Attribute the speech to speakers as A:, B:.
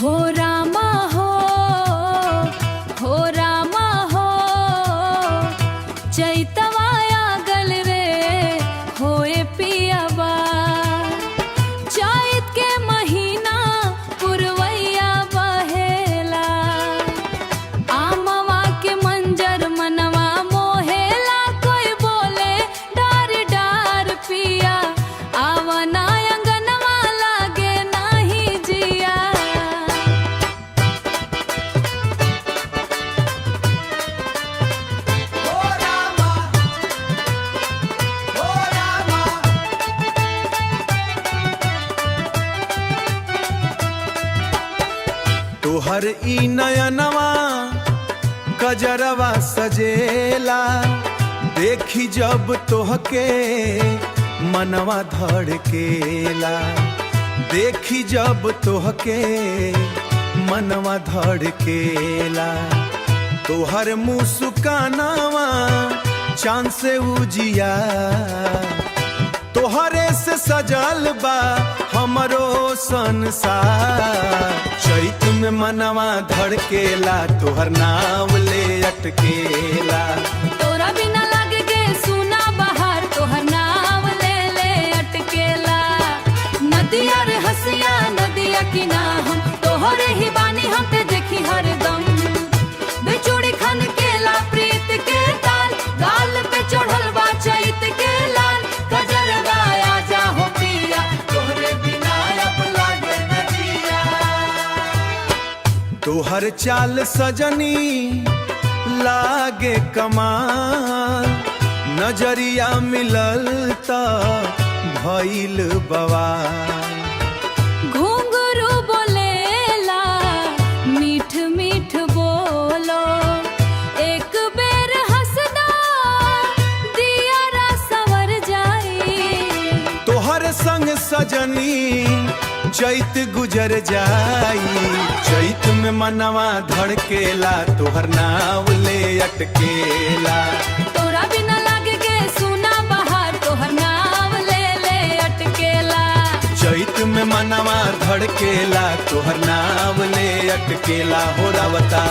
A: हो रामा हो रामा हो चैतवा आगल रे होए पियावा चैत के महीना पुरवैया बहेला आमवा के मंजर मनवा मोहेला कोई बोले डार डार पिया आवना अंगनवा लागे नाही जिया
B: तोहर ई नयनवा कजरवा सजेला देखी जब तोहके मनवा धड़केला देखी जब तोहके मनवा धड़केला तोहर मुस्कानावा चांद से उजिया तोहरे से सजल बा हमरो संसार चैत में मनवा धड़केला तोहर नाव ले अटकेला
A: तोरा बिना लागे गे सुना बहार तोहर नाव ले ले अटकेला नदिया रे हसिया नदिया किना हम तोहरे ही बानी हम ते देखी हरदम बेचूड़ी खन केला प्रीत के ताल गाल पे चढ़ल बा चैत के लाल कजरवा आजा हो पिया तोहरे बिना अब लागे नदिया
B: तोहर चाल सजनी लागे कमाल नजरिया मिलल त भइल बवाल
A: घुंघरू बोलेला मीठ मीठ बोलो एक बेर हंसदा दिया रा सवर जाई
B: तोहर संग सजनी चैत गुजर जाई चैत में मनवा धड़केला तोहर नाव ले अटकेला
A: तोरा बिना लागे गे सुना बहार तोहर नाव ले ले अटकेला
B: चैत में मनवा धड़केला तोहर नाव ले अटकेला हो रावता